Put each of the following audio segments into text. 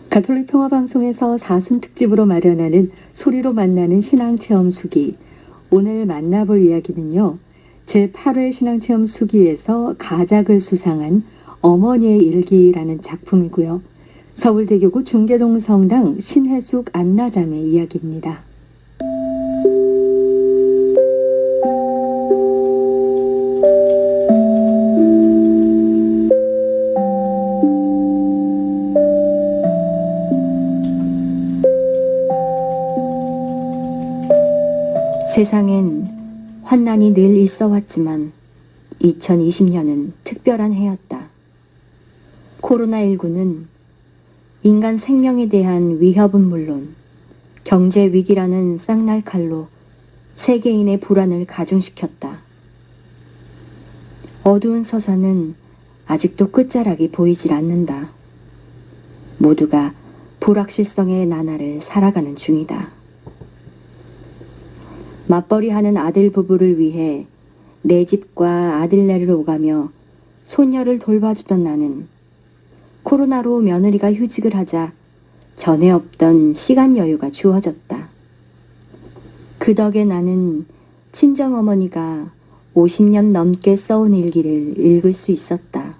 가톨릭 평화방송에서 사순 특집으로 마련하는 소리로 만나는 신앙체험 수기. 오늘 만나볼 이야기는요. 제8회 신앙체험 수기에서 가작을 수상한 어머니의 일기라는 작품이고요. 서울대교구 중계동 성당 신혜숙 안나자매 이야기입니다. 세상엔 환난이 늘 있어 왔지만 2020년은 특별한 해였다. 코로나19는 인간 생명에 대한 위협은 물론 경제 위기라는 쌍날칼로 세계인의 불안을 가중시켰다. 어두운 서사는 아직도 끝자락이 보이질 않는다. 모두가 불확실성의 나날을 살아가는 중이다. 맞벌이하는 아들 부부를 위해 내 집과 아들네를 오가며 손녀를 돌봐주던 나는 코로나로 며느리가 휴직을 하자 전에 없던 시간 여유가 주어졌다. 그 덕에 나는 친정어머니가 50년 넘게 써온 일기를 읽을 수 있었다.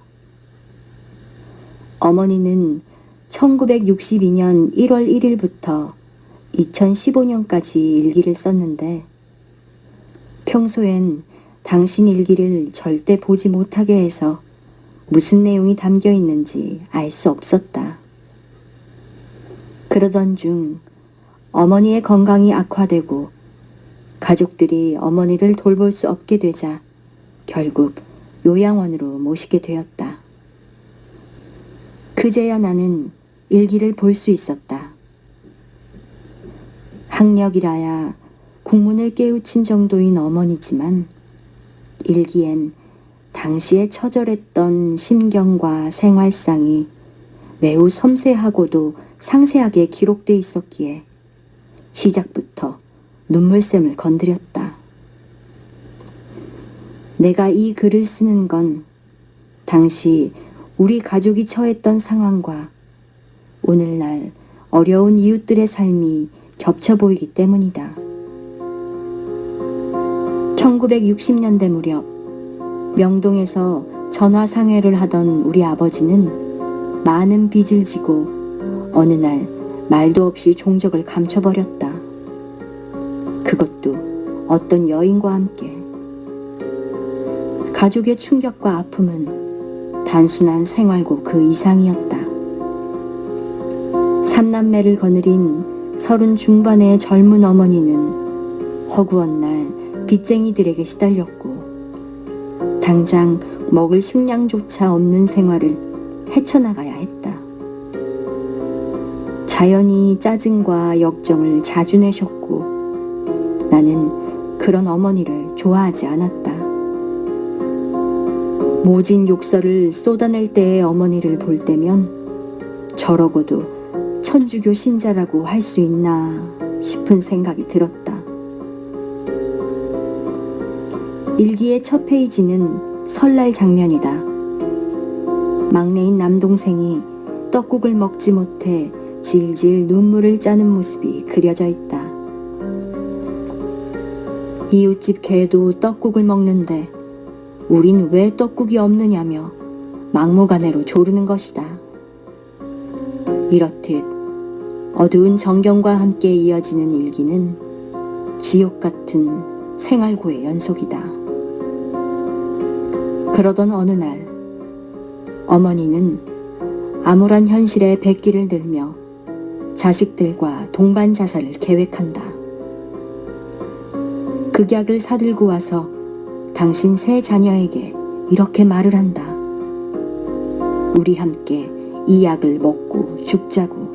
어머니는 1962년 1월 1일부터 2015년까지 일기를 썼는데 평소엔 당신 일기를 절대 보지 못하게 해서 무슨 내용이 담겨 있는지 알 수 없었다. 그러던 중 어머니의 건강이 악화되고 가족들이 어머니를 돌볼 수 없게 되자 결국 요양원으로 모시게 되었다. 그제야 나는 일기를 볼 수 있었다. 학력이라야 국문을 깨우친 정도인 어머니지만 일기엔 당시에 처절했던 심경과 생활상이 매우 섬세하고도 상세하게 기록돼 있었기에 시작부터 눈물샘을 건드렸다. 내가 이 글을 쓰는 건 당시 우리 가족이 처했던 상황과 오늘날 어려운 이웃들의 삶이 겹쳐 보이기 때문이다. 1960년대 무렵 명동에서 전화상회를 하던 우리 아버지는 많은 빚을 지고 어느 날 말도 없이 종적을 감춰버렸다. 그것도 어떤 여인과 함께. 가족의 충격과 아픔은 단순한 생활고 그 이상이었다. 삼남매를 거느린 30 중반의 젊은 어머니는 허구한 날 빚쟁이들에게 시달렸고 당장 먹을 식량조차 없는 생활을 헤쳐나가야 했다. 자연히 짜증과 역정을 자주 내셨고 나는 그런 어머니를 좋아하지 않았다. 모진 욕설을 쏟아낼 때의 어머니를 볼 때면 저러고도 천주교 신자라고 할 수 있나 싶은 생각이 들었다. 일기의 첫 페이지는 설날 장면이다. 막내인 남동생이 떡국을 먹지 못해 질질 눈물을 짜는 모습이 그려져 있다. 이웃집 개도 떡국을 먹는데 우린 왜 떡국이 없느냐며 막무가내로 조르는 것이다. 이렇듯 어두운 전경과 함께 이어지는 일기는 지옥 같은 생활고의 연속이다. 그러던 어느 날 어머니는 암울한 현실에 백기를 들며 자식들과 동반 자살을 계획한다. 극약을 사들고 와서 당신 세 자녀에게 이렇게 말을 한다. 우리 함께 이 약을 먹고 죽자고.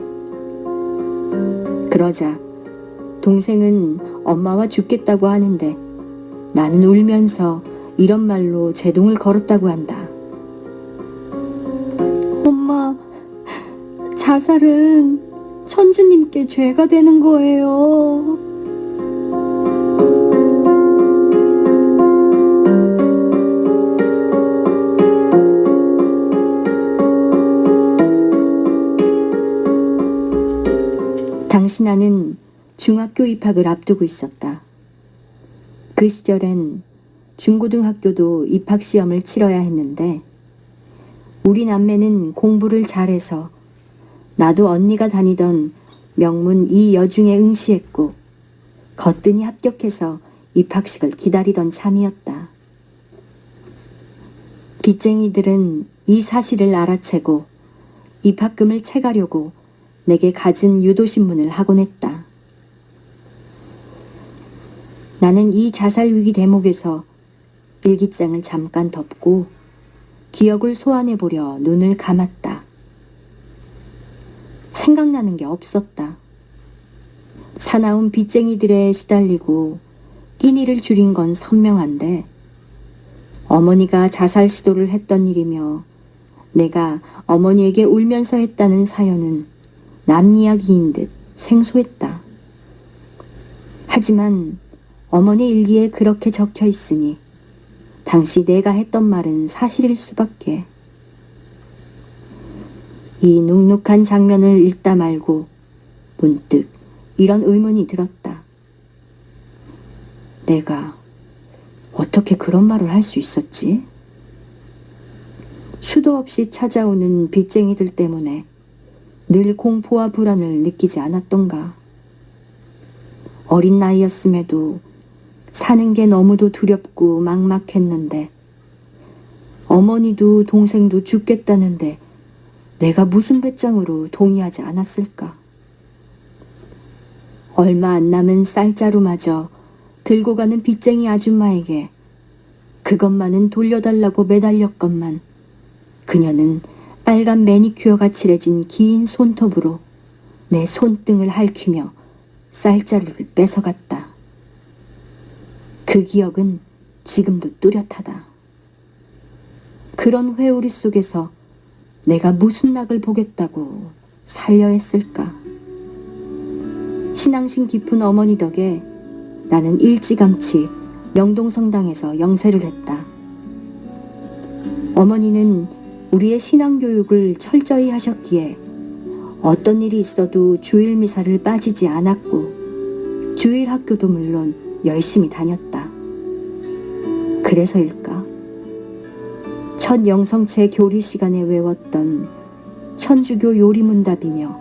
그러자 동생은 엄마와 죽겠다고 하는데 나는 울면서 이런 말로 제동을 걸었다고 한다. 엄마, 자살은 천주님께 죄가 되는 거예요. 당시 나는 중학교 입학을 앞두고 있었다. 그 시절엔 중고등학교도 입학시험을 치러야 했는데 우리 남매는 공부를 잘해서 나도 언니가 다니던 명문 이 여중에 응시했고 거뜬히 합격해서 입학식을 기다리던 참이었다. 빚쟁이들은 이 사실을 알아채고 입학금을 채가려고 내게 갖은 유도신문을 하곤 했다. 나는 이 자살위기 대목에서 일기장을 잠깐 덮고 기억을 소환해보려 눈을 감았다. 생각나는 게 없었다. 사나운 빚쟁이들에 시달리고 끼니를 줄인 건 선명한데 어머니가 자살 시도를 했던 일이며 내가 어머니에게 울면서 했다는 사연은 남 이야기인 듯 생소했다. 하지만 어머니 일기에 그렇게 적혀 있으니 당시 내가 했던 말은 사실일 수밖에. 이 눅눅한 장면을 읽다 말고 문득 이런 의문이 들었다. 내가 어떻게 그런 말을 할 수 있었지? 수도 없이 찾아오는 빚쟁이들 때문에 늘 공포와 불안을 느끼지 않았던가. 어린 나이였음에도 사는 게 너무도 두렵고 막막했는데 어머니도 동생도 죽겠다는데 내가 무슨 배짱으로 동의하지 않았을까? 얼마 안 남은 쌀자루마저 들고 가는 빚쟁이 아줌마에게 그것만은 돌려달라고 매달렸건만 그녀는 빨간 매니큐어가 칠해진 긴 손톱으로 내 손등을 핥히며 쌀자루를 뺏어갔다. 그 기억은 지금도 뚜렷하다. 그런 회오리 속에서 내가 무슨 낙을 보겠다고 살려 했을까? 신앙심 깊은 어머니 덕에 나는 일찌감치 명동성당에서 영세를 했다. 어머니는 우리의 신앙교육을 철저히 하셨기에 어떤 일이 있어도 주일 미사를 빠지지 않았고 주일 학교도 물론 열심히 다녔다. 그래서일까? 첫 영성체 교리 시간에 외웠던 천주교 요리문답이며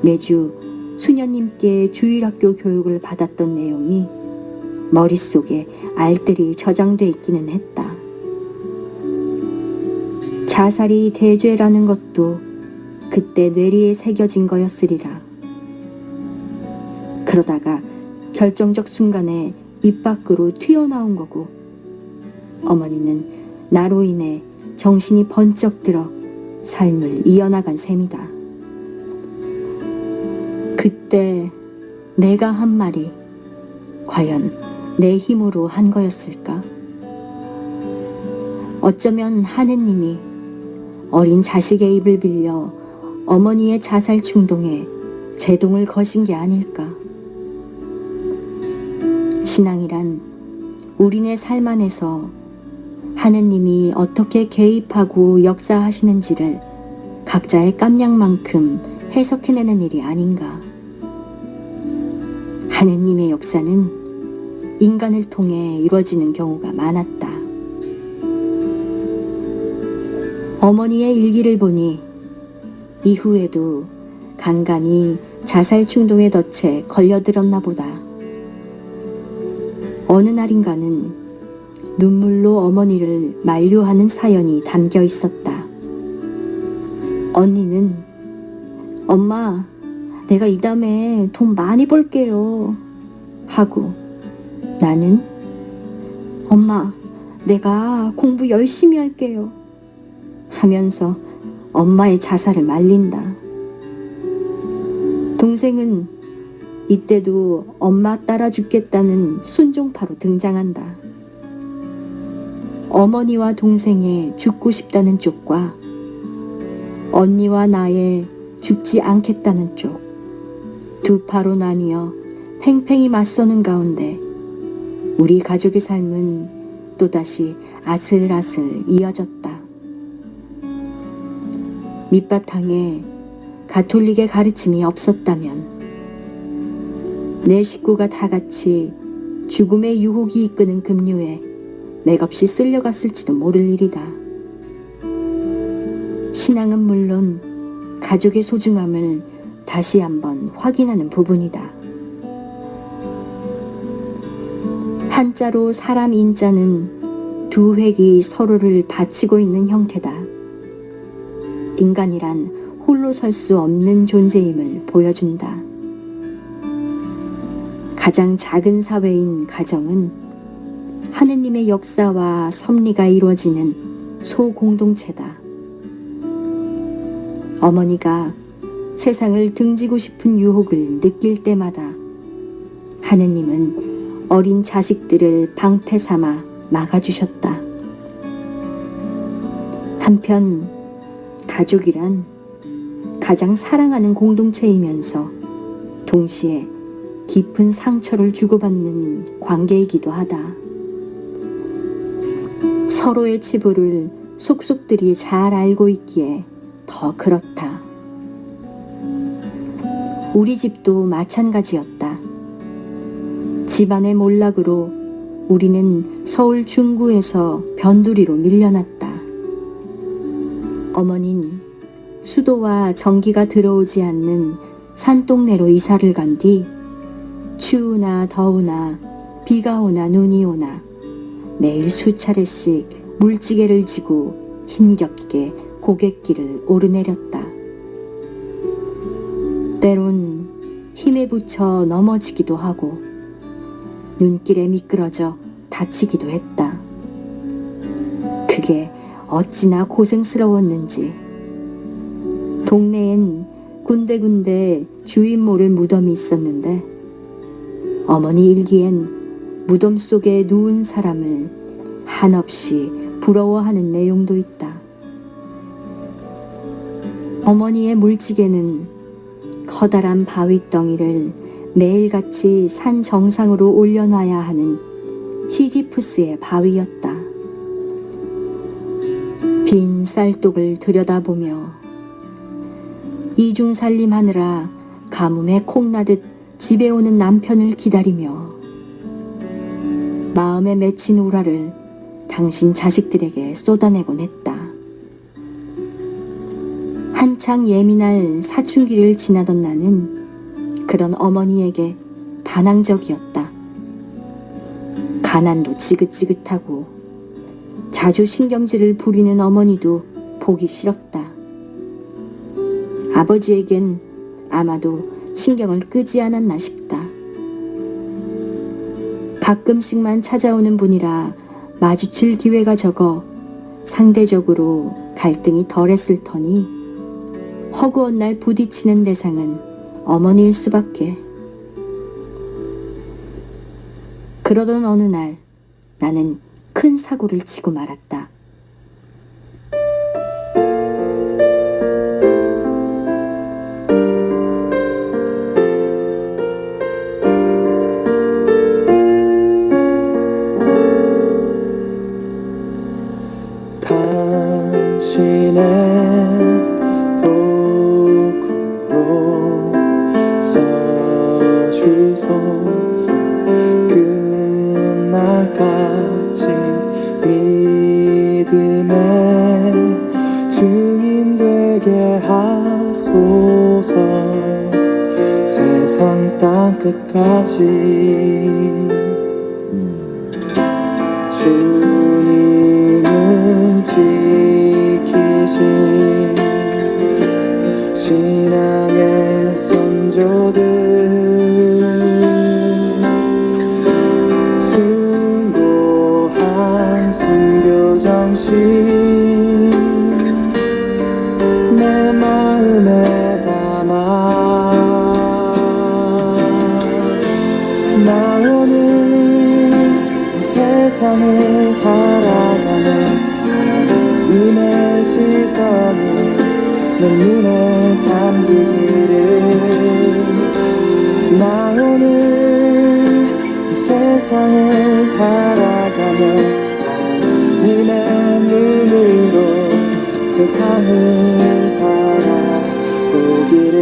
매주 수녀님께 주일학교 교육을 받았던 내용이 머릿속에 알뜰히 저장돼 있기는 했다. 자살이 대죄라는 것도 그때 뇌리에 새겨진 거였으리라. 그러다가 결정적 순간에 입 밖으로 튀어나온 거고 어머니는 나로 인해 정신이 번쩍 들어 삶을 이어나간 셈이다. 그때 내가 한 말이 과연 내 힘으로 한 거였을까? 어쩌면 하느님이 어린 자식의 입을 빌려 어머니의 자살 충동에 제동을 거신 게 아닐까? 신앙이란 우리네 삶 안에서 하느님이 어떻게 개입하고 역사하시는지를 각자의 깜냥만큼 해석해내는 일이 아닌가. 하느님의 역사는 인간을 통해 이루어지는 경우가 많았다. 어머니의 일기를 보니 이후에도 간간히 자살 충동에 덫에 걸려들었나 보다. 어느 날인가는 눈물로 어머니를 만류하는 사연이 담겨 있었다. 언니는 엄마, 내가 이 다음에 돈 많이 벌게요 하고 나는 엄마, 내가 공부 열심히 할게요 하면서 엄마의 자살을 말린다. 동생은 이때도 엄마 따라 죽겠다는 순종파로 등장한다. 어머니와 동생의 죽고 싶다는 쪽과 언니와 나의 죽지 않겠다는 쪽, 두 파로 나뉘어 팽팽히 맞서는 가운데 우리 가족의 삶은 또다시 아슬아슬 이어졌다. 밑바탕에 가톨릭의 가르침이 없었다면 내 식구가 다 같이 죽음의 유혹이 이끄는 급류에 맥없이 쓸려갔을지도 모를 일이다. 신앙은 물론 가족의 소중함을 다시 한번 확인하는 부분이다. 한자로 사람 인자는 두 획이 서로를 받치고 있는 형태다. 인간이란 홀로 설 수 없는 존재임을 보여준다. 가장 작은 사회인 가정은 하느님의 역사와 섭리가 이루어지는 소공동체다. 어머니가 세상을 등지고 싶은 유혹을 느낄 때마다 하느님은 어린 자식들을 방패 삼아 막아주셨다. 한편 가족이란 가장 사랑하는 공동체이면서 동시에 깊은 상처를 주고받는 관계이기도 하다. 서로의 치부를 속속들이 잘 알고 있기에 더 그렇다. 우리 집도 마찬가지였다. 집안의 몰락으로 우리는 서울 중구에서 변두리로 밀려났다. 어머닌 수도와 전기가 들어오지 않는 산동네로 이사를 간 뒤 추우나 더우나 비가 오나 눈이 오나 매일 수차례씩 물지개를 지고 힘겹게 고갯길을 오르내렸다. 때론 힘에 부쳐 넘어지기도 하고 눈길에 미끄러져 다치기도 했다. 그게 어찌나 고생스러웠는지. 동네엔 군데군데 주인 모를 무덤이 있었는데 어머니 일기엔 무덤 속에 누운 사람을 한없이 부러워하는 내용도 있다. 어머니의 물지개는 커다란 바위덩이를 매일같이 산 정상으로 올려놔야 하는 시지프스의 바위였다. 빈 쌀독을 들여다보며 이중살림하느라 가뭄에 콩나듯 집에 오는 남편을 기다리며 마음에 맺힌 우라를 당신 자식들에게 쏟아내곤 했다. 한창 예민할 사춘기를 지나던 나는 그런 어머니에게 반항적이었다. 가난도 지긋지긋하고 자주 신경질을 부리는 어머니도 보기 싫었다. 아버지에겐 아마도 신경을 끄지 않았나 싶다. 가끔씩만 찾아오는 분이라 마주칠 기회가 적어 상대적으로 갈등이 덜했을 터니 허구한 날 부딪히는 대상은 어머니일 수밖에. 그러던 어느 날 나는 큰 사고를 치고 말았다. 당신의 도구로 써주소서. 그날까지 믿음의 증인 되게 하소서. 세상 땅 끝까지 주님을 지키신 신앙의 선조들, 숭고한 순교 정신 내 마음에 담아 나 오늘 이 세상을 살아가는 하나님의 시선이 내 눈에 담기기를. 나 오늘 이 세상을 살아가며 하나님의 눈으로 세상을 바라보기를.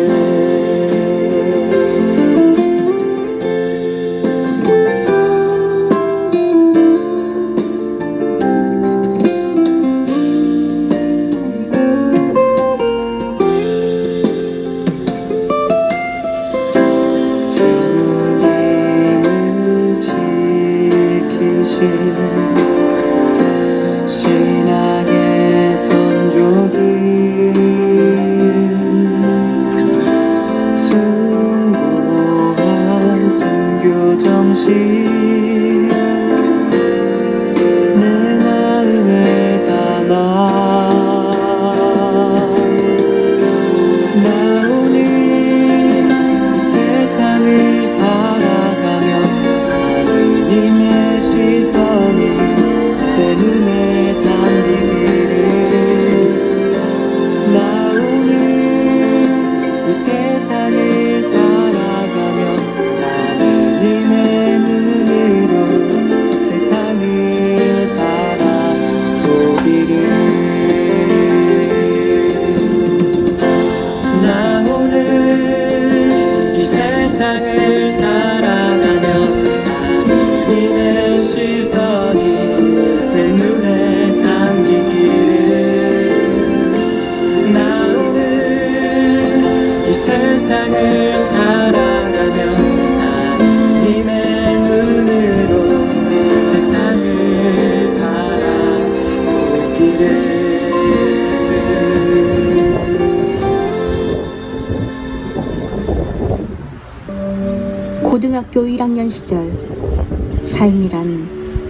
신앙의 선조들 숭고한 순교 정신 내 마음에 담아 나 오늘 이 세상을 살아가며 하느님의 시선이 내 눈에 담기기를 나 오늘 이 세상을 살아가며 하느님의 눈으로 세상을 바라보기를 나 오늘 이 세상을 살아가며 하느님의 시선이 내 눈에 담기기를 나 오늘 이 세상을 살아가며 하느님의 눈으로 세상을 바라보기를 고등학교 1학년 시절 삶이란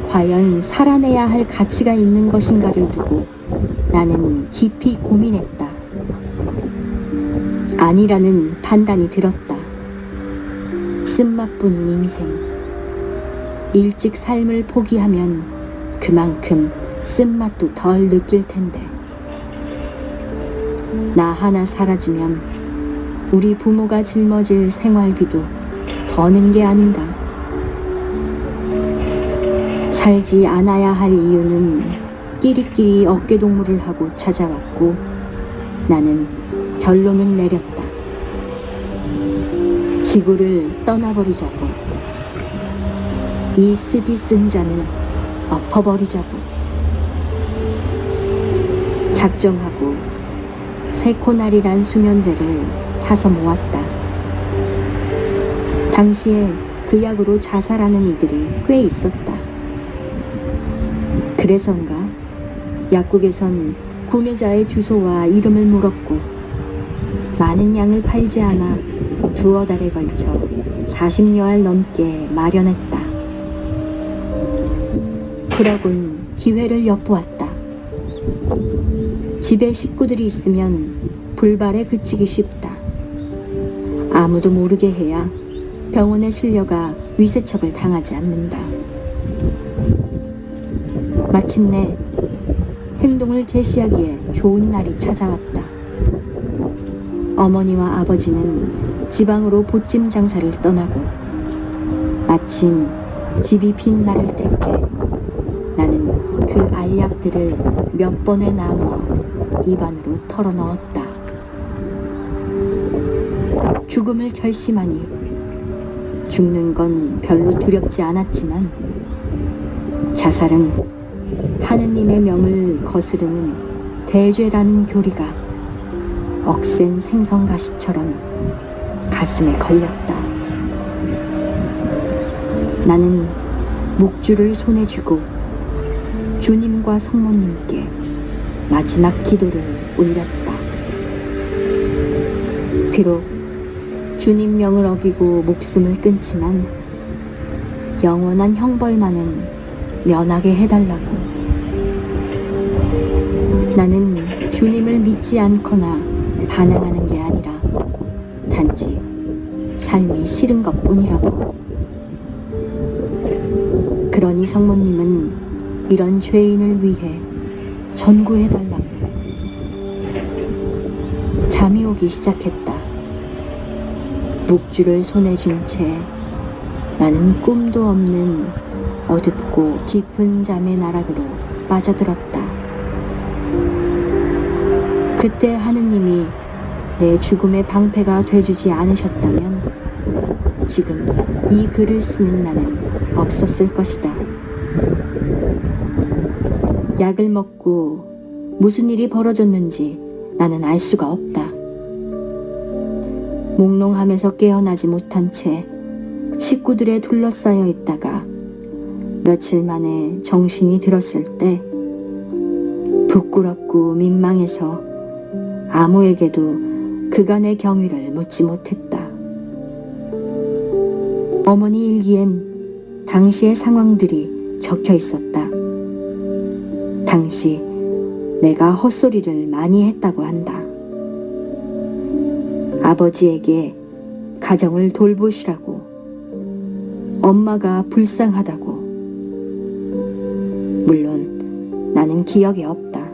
과연 살아내야 할 가치가 있는 것인가를 두고 나는 깊이 고민했다. 아니라는 판단이 들었다. 쓴맛뿐인 인생. 일찍 삶을 포기하면 그만큼 쓴맛도 덜 느낄 텐데. 나 하나 사라지면 우리 부모가 짊어질 생활비도 더는 게 아닌가. 살지 않아야 할 이유는 끼리끼리 어깨동무를 하고 찾아왔고 나는 결론을 내렸다. 지구를 떠나버리자고. 이 쓰디 쓴 잔을 엎어버리자고. 작정하고 세코날이란 수면제를 사서 모았다. 당시에 그 약으로 자살하는 이들이 꽤 있었다. 그래서인가 약국에선 구매자의 주소와 이름을 물었고 많은 양을 팔지 않아 두어 달에 걸쳐 40여 알 넘게 마련했다. 그러곤 기회를 엿보았다. 집에 식구들이 있으면 불발에 그치기 쉽다. 아무도 모르게 해야 병원에 실려가 위세척을 당하지 않는다. 마침내 행동을 개시하기에 좋은 날이 찾아왔다. 어머니와 아버지는 지방으로 보찜 장사를 떠나고 마침 집이 빈 날을 택해 나는 그 알약들을 몇 번에 나누어 입안으로 털어넣었다. 죽음을 결심하니 죽는 건 별로 두렵지 않았지만 자살은 하느님의 명을 거스르는 대죄라는 교리가 억센 생선가시처럼 가슴에 걸렸다. 나는 묵주를 손에 쥐고 주님과 성모님께 마지막 기도를 올렸다. 비록 주님 명을 어기고 목숨을 끊지만 영원한 형벌만은 면하게 해달라고. 나는 주님을 믿지 않거나 반항하는 게 아니라 단지 삶이 싫은 것뿐이라고. 그러니 성모님은 이런 죄인을 위해 전구해달라고. 잠이 오기 시작했다. 묵주를 손에 쥔 채 나는 꿈도 없는 어둡고 깊은 잠의 나락으로 빠져들었다. 그때 하느님이 내 죽음의 방패가 돼주지 않으셨다면 지금 이 글을 쓰는 나는 없었을 것이다. 약을 먹고 무슨 일이 벌어졌는지 나는 알 수가 없다. 몽롱함에서 깨어나지 못한 채 식구들에 둘러싸여 있다가 며칠 만에 정신이 들었을 때 부끄럽고 민망해서 아무에게도 그간의 경위를 묻지 못했다. 어머니 일기엔 당시의 상황들이 적혀 있었다. 당시 내가 헛소리를 많이 했다고 한다. 아버지에게 가정을 돌보시라고, 엄마가 불쌍하다고. 물론 나는 기억에 없다.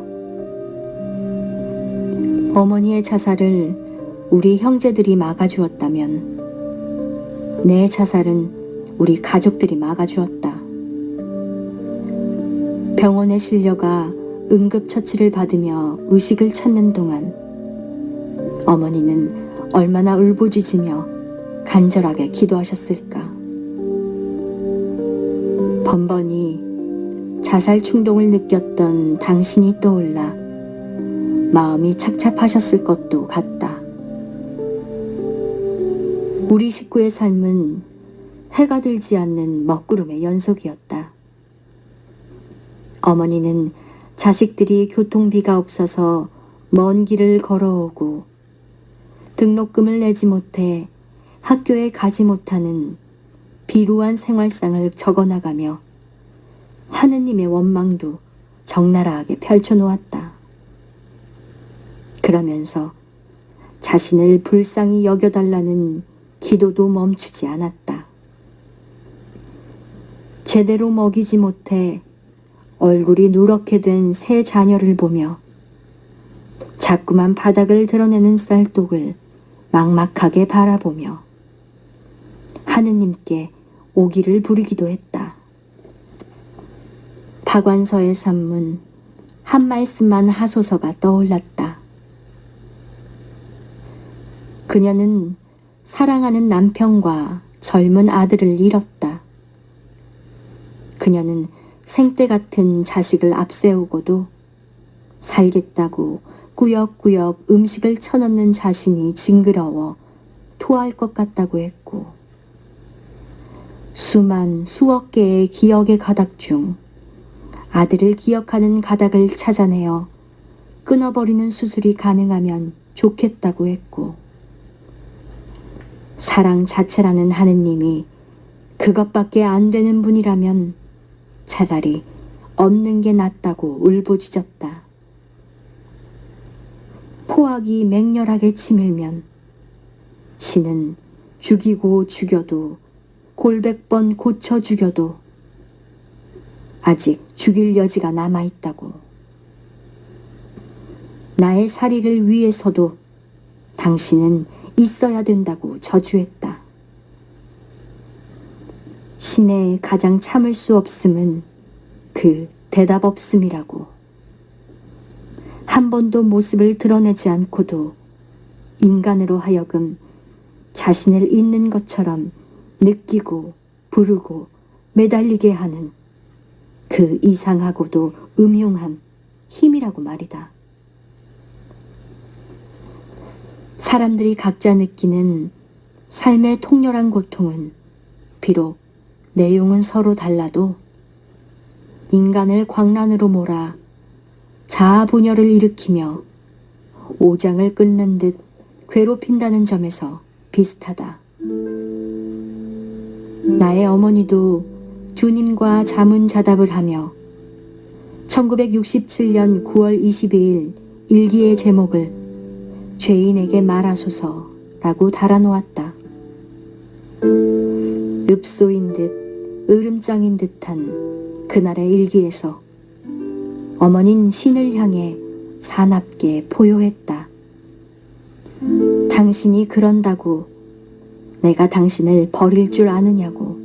어머니의 자살을 우리 형제들이 막아주었다면 내 자살은 우리 가족들이 막아주었다. 병원에 실려가 응급처치를 받으며 의식을 찾는 동안 어머니는 얼마나 울부짖으며 간절하게 기도하셨을까. 번번이 자살 충동을 느꼈던 당신이 떠올라 마음이 착잡하셨을 것도 같다. 우리 식구의 삶은 해가 들지 않는 먹구름의 연속이었다. 어머니는 자식들이 교통비가 없어서 먼 길을 걸어오고 등록금을 내지 못해 학교에 가지 못하는 비루한 생활상을 적어나가며 하느님의 원망도 적나라하게 펼쳐놓았다. 그러면서 자신을 불쌍히 여겨달라는 기도도 멈추지 않았다. 제대로 먹이지 못해 얼굴이 누렇게 된 세 자녀를 보며 자꾸만 바닥을 드러내는 쌀독을 막막하게 바라보며 하느님께 오기를 부리기도 했다. 박완서의 산문 한 말씀만 하소서가 떠올랐다. 그녀는 사랑하는 남편과 젊은 아들을 잃었다. 그녀는 생떼 같은 자식을 앞세우고도 살겠다고 꾸역꾸역 음식을 쳐넣는 자신이 징그러워 토할 것 같다고 했고, 수억 개의 기억의 가닥 중 아들을 기억하는 가닥을 찾아내어 끊어버리는 수술이 가능하면 좋겠다고 했고, 사랑 자체라는 하느님이 그것밖에 안 되는 분이라면 차라리 없는 게 낫다고 울부짖었다. 포악이 맹렬하게 치밀면 신은 죽이고 죽여도 골백 번 고쳐 죽여도 아직 죽일 여지가 남아있다고. 나의 사리를 위해서도 당신은 있어야 된다고 저주했다. 신의 가장 참을 수 없음은 그 대답 없음이라고. 한 번도 모습을 드러내지 않고도 인간으로 하여금 자신을 있는 것처럼 느끼고 부르고 매달리게 하는 그 이상하고도 음흉한 힘이라고 말이다. 사람들이 각자 느끼는 삶의 통렬한 고통은 비록 내용은 서로 달라도 인간을 광란으로 몰아 자아분열을 일으키며 오장을 끊는 듯 괴롭힌다는 점에서 비슷하다. 나의 어머니도 주님과 자문자답을 하며 1967년 9월 22일 일기의 제목을 죄인에게 말하소서라고 달아놓았다. 읍소인 듯 으름장인 듯한 그날의 일기에서 어머닌 신을 향해 사납게 포효했다. 당신이 그런다고 내가 당신을 버릴 줄 아느냐고.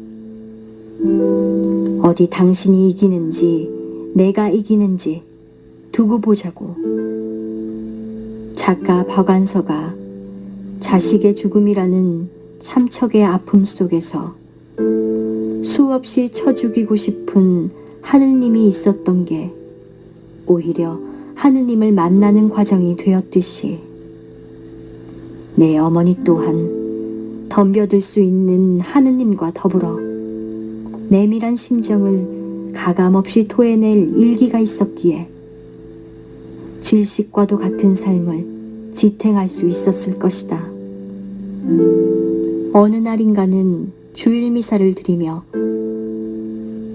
어디 당신이 이기는지 내가 이기는지 두고 보자고. 작가 박완서가 자식의 죽음이라는 참척의 아픔 속에서 수없이 쳐 죽이고 싶은 하느님이 있었던 게 오히려 하느님을 만나는 과정이 되었듯이 내 어머니 또한 덤벼들 수 있는 하느님과 더불어 내밀한 심정을 가감없이 토해낼 일기가 있었기에 질식과도 같은 삶을 지탱할 수 있었을 것이다. 어느 날인가는 주일 미사를 드리며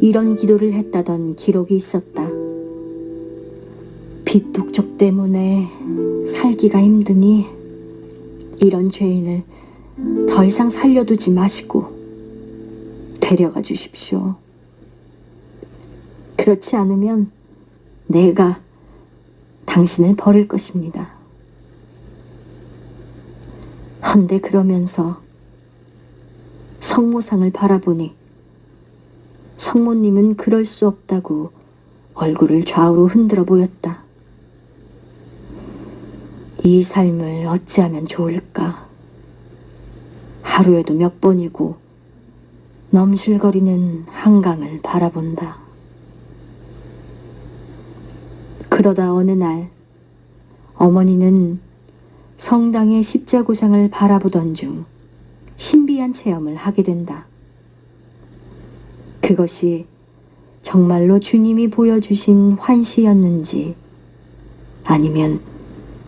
이런 기도를 했다던 기록이 있었다. 빚독촉 때문에 살기가 힘드니 이런 죄인을 더 이상 살려두지 마시고 데려가 주십시오. 그렇지 않으면 내가 당신을 버릴 것입니다. 헌데 그러면서 성모상을 바라보니 성모님은 그럴 수 없다고 얼굴을 좌우로 흔들어 보였다. 이 삶을 어찌하면 좋을까? 하루에도 몇 번이고 넘실거리는 한강을 바라본다. 그러다 어느 날 어머니는 성당의 십자고상을 바라보던 중 신비한 체험을 하게 된다. 그것이 정말로 주님이 보여주신 환시였는지 아니면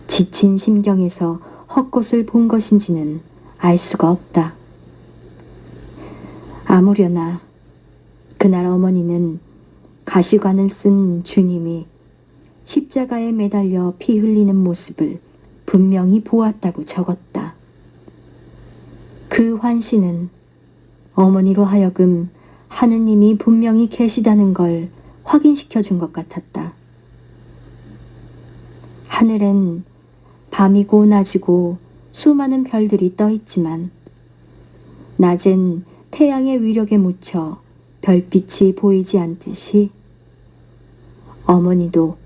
지친 심경에서 헛것을 본 것인지는 알 수가 없다. 아무려나 그날 어머니는 가시관을 쓴 주님이 십자가에 매달려 피 흘리는 모습을 분명히 보았다고 적었다. 그 환시는 어머니로 하여금 하느님이 분명히 계시다는 걸 확인시켜 준 것 같았다. 하늘엔 밤이고 낮이고 수많은 별들이 떠 있지만 낮엔 태양의 위력에 묻혀 별빛이 보이지 않듯이 어머니도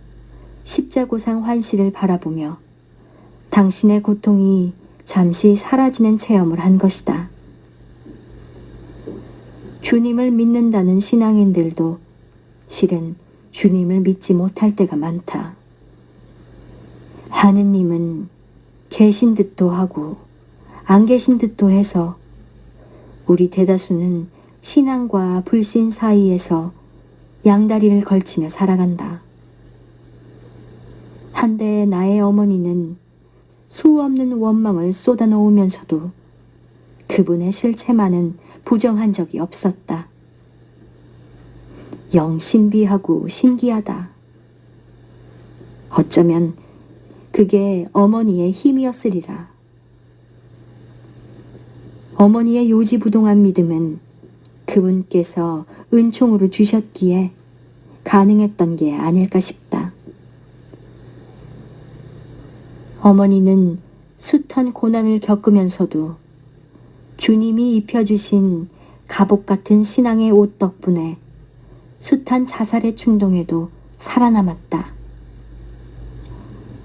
십자고상 환시를 바라보며 당신의 고통이 잠시 사라지는 체험을 한 것이다. 주님을 믿는다는 신앙인들도 실은 주님을 믿지 못할 때가 많다. 하느님은 계신 듯도 하고 안 계신 듯도 해서 우리 대다수는 신앙과 불신 사이에서 양다리를 걸치며 살아간다. 한때 나의 어머니는 수없는 원망을 쏟아놓으면서도 그분의 실체만은 부정한 적이 없었다. 영 신비하고 신기하다. 어쩌면 그게 어머니의 힘이었으리라. 어머니의 요지부동한 믿음은 그분께서 은총으로 주셨기에 가능했던 게 아닐까 싶다. 어머니는 숱한 고난을 겪으면서도 주님이 입혀주신 갑옷 같은 신앙의 옷 덕분에 숱한 자살의 충동에도 살아남았다.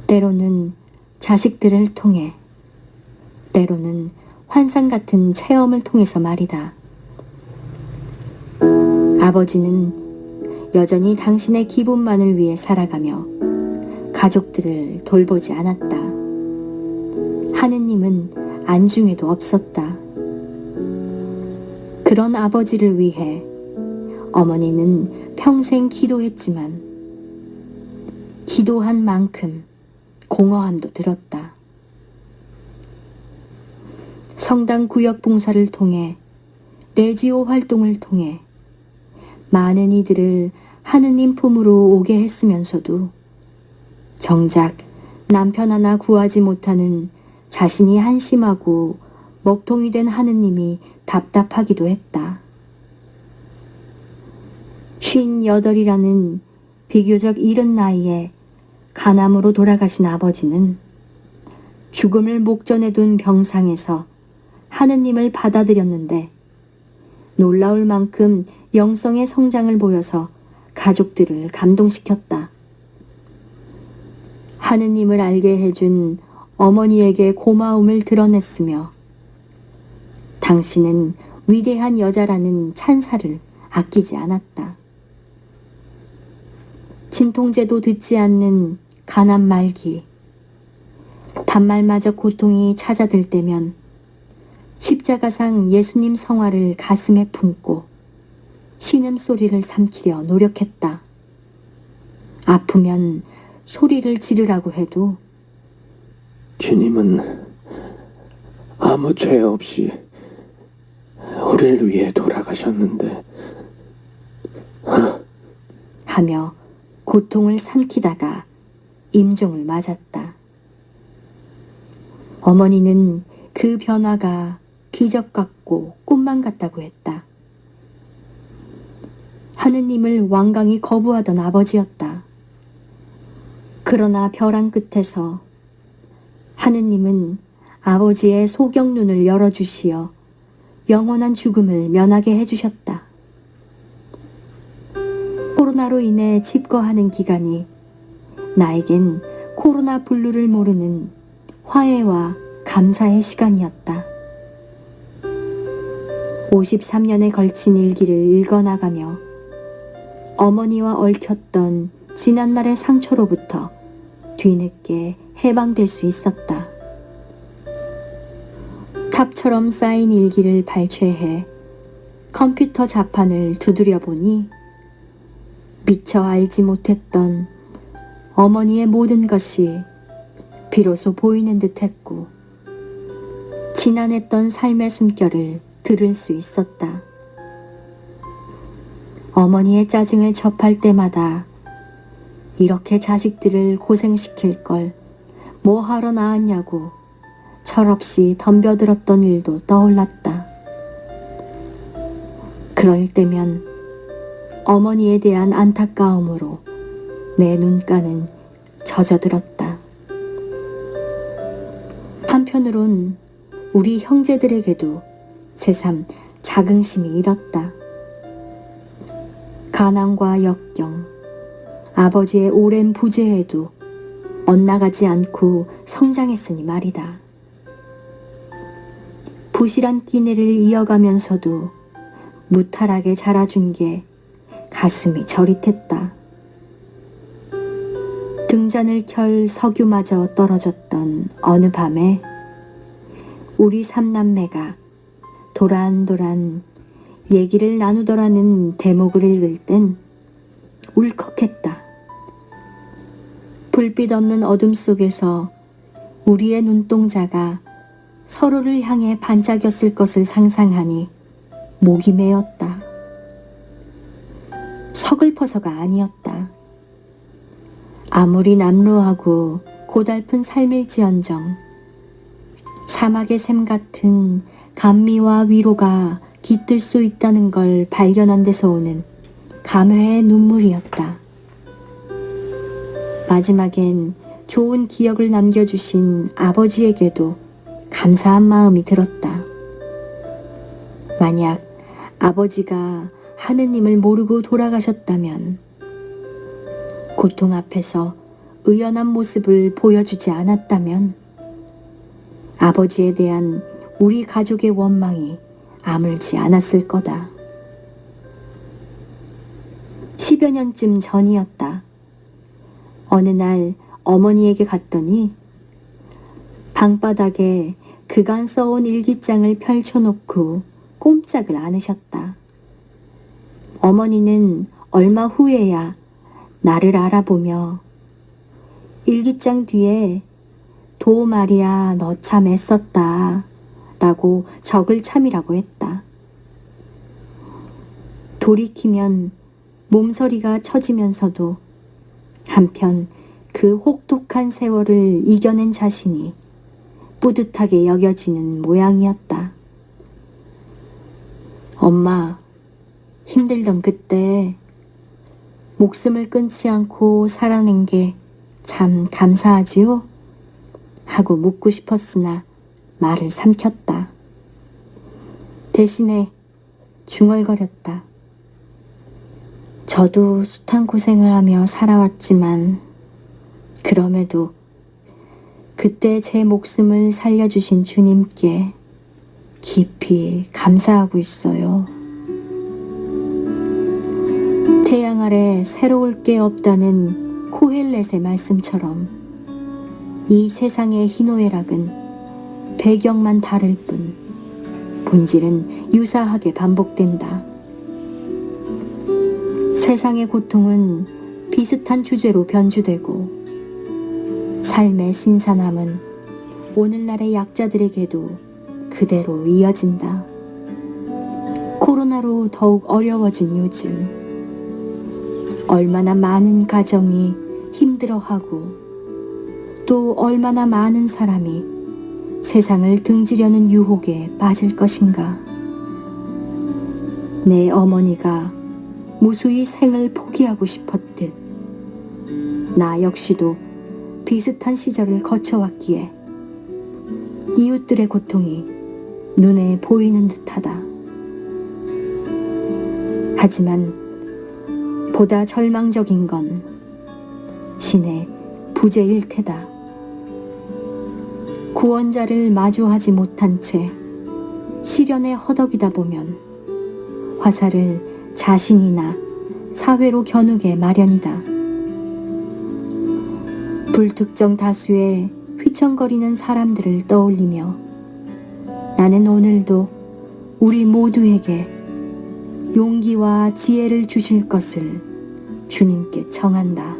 때로는 자식들을 통해, 때로는 환상 같은 체험을 통해서 말이다. 아버지는 여전히 당신의 기분만을 위해 살아가며 가족들을 돌보지 않았다. 하느님은 안중에도 없었다. 그런 아버지를 위해 어머니는 평생 기도했지만 기도한 만큼 공허함도 들었다. 성당 구역 봉사를 통해 레지오 활동을 통해 많은 이들을 하느님 품으로 오게 했으면서도 정작 남편 하나 구하지 못하는 자신이 한심하고 먹통이 된 하느님이 답답하기도 했다. 58이라는 비교적 이른 나이에 간암으로 돌아가신 아버지는 죽음을 목전에 둔 병상에서 하느님을 받아들였는데 놀라울 만큼 영성의 성장을 보여서 가족들을 감동시켰다. 하느님을 알게 해준 어머니에게 고마움을 드러냈으며 당신은 위대한 여자라는 찬사를 아끼지 않았다. 진통제도 듣지 않는 간암 말기, 단말마저 고통이 찾아들 때면 십자가상 예수님 성화를 가슴에 품고 신음소리를 삼키려 노력했다. 아프면 소리를 지르라고 해도 주님은 아무 죄 없이 우리를 위해 돌아가셨는데 하며 고통을 삼키다가 임종을 맞았다. 어머니는 그 변화가 기적 같고 꿈만 같다고 했다. 하느님을 완강히 거부하던 아버지였다. 그러나 벼랑 끝에서 하느님은 아버지의 소경눈을 열어주시어 영원한 죽음을 면하게 해주셨다. 코로나로 인해 집거하는 기간이 나에겐 코로나 블루를 모르는 화해와 감사의 시간이었다. 53년에 걸친 일기를 읽어나가며 어머니와 얽혔던 지난날의 상처로부터 뒤늦게 해방될 수 있었다. 탑처럼 쌓인 일기를 발췌해 컴퓨터 자판을 두드려 보니 미처 알지 못했던 어머니의 모든 것이 비로소 보이는 듯 했고 지난했던 삶의 숨결을 들을 수 있었다. 어머니의 짜증을 접할 때마다 이렇게 자식들을 고생시킬 걸 뭐하러 낳았냐고 철없이 덤벼들었던 일도 떠올랐다. 그럴 때면 어머니에 대한 안타까움으로 내 눈가는 젖어들었다. 한편으론 우리 형제들에게도 새삼 자긍심이 일었다. 가난과 역경, 아버지의 오랜 부재에도 엇나가지 않고 성장했으니 말이다. 부실한 끼니를 이어가면서도 무탈하게 자라준 게 가슴이 저릿했다. 등잔을 켤 석유마저 떨어졌던 어느 밤에 우리 삼남매가 도란도란 얘기를 나누더라는 대목을 읽을 땐 울컥했다. 불빛 없는 어둠 속에서 우리의 눈동자가 서로를 향해 반짝였을 것을 상상하니 목이 메었다. 서글퍼서가 아니었다. 아무리 남루하고 고달픈 삶일지언정 사막의 샘 같은 감미와 위로가 깃들 수 있다는 걸 발견한 데서 오는 감회의 눈물이었다. 마지막엔 좋은 기억을 남겨주신 아버지에게도 감사한 마음이 들었다. 만약 아버지가 하느님을 모르고 돌아가셨다면 고통 앞에서 의연한 모습을 보여주지 않았다면 아버지에 대한 우리 가족의 원망이 아물지 않았을 거다. 10여 년쯤 전이었다. 어느 날 어머니에게 갔더니 방바닥에 그간 써온 일기장을 펼쳐놓고 꼼짝을 않으셨다. 어머니는 얼마 후에야 나를 알아보며 일기장 뒤에 도 마리아 너 참 애썼다 라고 적을 참이라고 했다. 돌이키면 몸서리가 처지면서도 한편 그 혹독한 세월을 이겨낸 자신이 뿌듯하게 여겨지는 모양이었다. 엄마, 힘들던 그때 목숨을 끊지 않고 살아낸 게 참 감사하지요? 하고 묻고 싶었으나 말을 삼켰다. 대신에 중얼거렸다. 저도 숱한 고생을 하며 살아왔지만 그럼에도 그때 제 목숨을 살려주신 주님께 깊이 감사하고 있어요. 태양 아래 새로울 게 없다는 코헬렛의 말씀처럼 이 세상의 희노애락은 배경만 다를 뿐 본질은 유사하게 반복된다. 세상의 고통은 비슷한 주제로 변주되고 삶의 신선함은 오늘날의 약자들에게도 그대로 이어진다. 코로나로 더욱 어려워진 요즘 얼마나 많은 가정이 힘들어하고 또 얼마나 많은 사람이 세상을 등지려는 유혹에 빠질 것인가. 내 어머니가 무수히 생을 포기하고 싶었듯 나 역시도 비슷한 시절을 거쳐왔기에 이웃들의 고통이 눈에 보이는 듯하다. 하지만 보다 절망적인 건 신의 부재일 테다. 구원자를 마주하지 못한 채 시련에 허덕이다 보면 화살을 자신이나 사회로 겨누게 마련이다. 불특정 다수의 휘청거리는 사람들을 떠올리며 나는 오늘도 우리 모두에게 용기와 지혜를 주실 것을 주님께 청한다.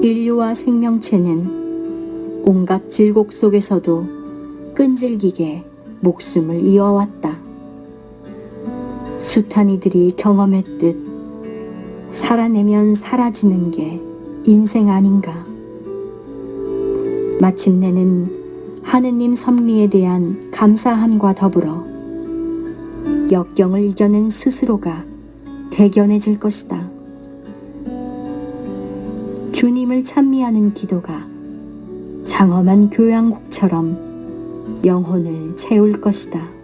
인류와 생명체는 온갖 질곡 속에서도 끈질기게 목숨을 이어왔다. 숱한 이들이 경험했듯 살아내면 사라지는 게 인생 아닌가. 마침내는 하느님 섭리에 대한 감사함과 더불어 역경을 이겨낸 스스로가 대견해질 것이다. 주님을 찬미하는 기도가 장엄한 교향곡처럼 영혼을 채울 것이다.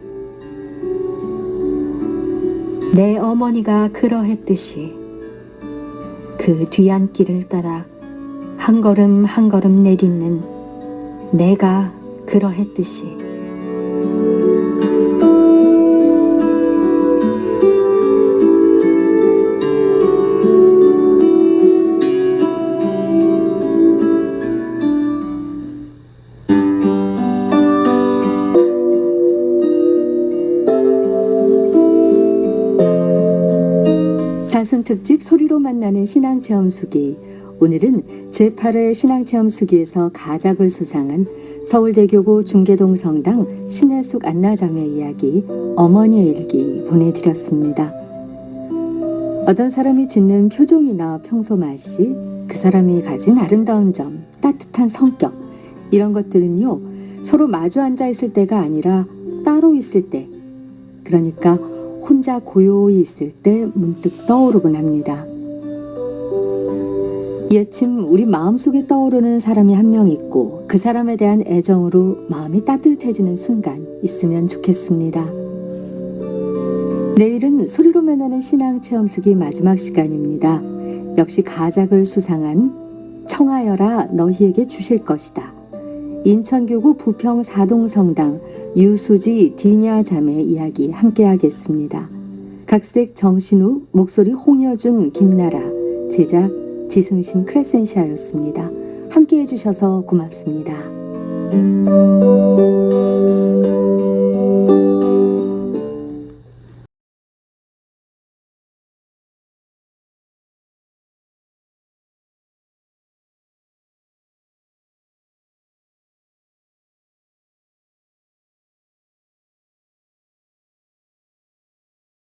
내 어머니가 그러했듯이 그 뒤안길을 따라 한 걸음 한 걸음 내딛는 내가 그러했듯이 사순 특집 소리로 만나는 신앙체험 수기. 오늘은 제8회 신앙체험 수기에서 가작을 수상한 서울대교구 중계동 성당 신혜숙 안나자매 이야기 어머니의 일기 보내드렸습니다. 어떤 사람이 짓는 표종이나 평소 말씨, 그 사람이 가진 아름다운 점, 따뜻한 성격 이런 것들은요 서로 마주 앉아 있을 때가 아니라 따로 있을 때, 그러니까 혼자 고요히 있을 때 문득 떠오르곤 합니다. 예침 우리 마음속에 떠오르는 사람이 한 명 있고 그 사람에 대한 애정으로 마음이 따뜻해지는 순간 있으면 좋겠습니다. 내일은 소리로 만나는 신앙체험수기 마지막 시간입니다. 역시 가작을 수상한 청하여라 너희에게 주실 것이다. 인천교구 부평 사동성당 유수지 디냐 자매 이야기 함께 하겠습니다. 각색 정신우, 목소리 홍여준, 김나라, 제작 지승신 크레센시아였습니다. 함께 해주셔서 고맙습니다.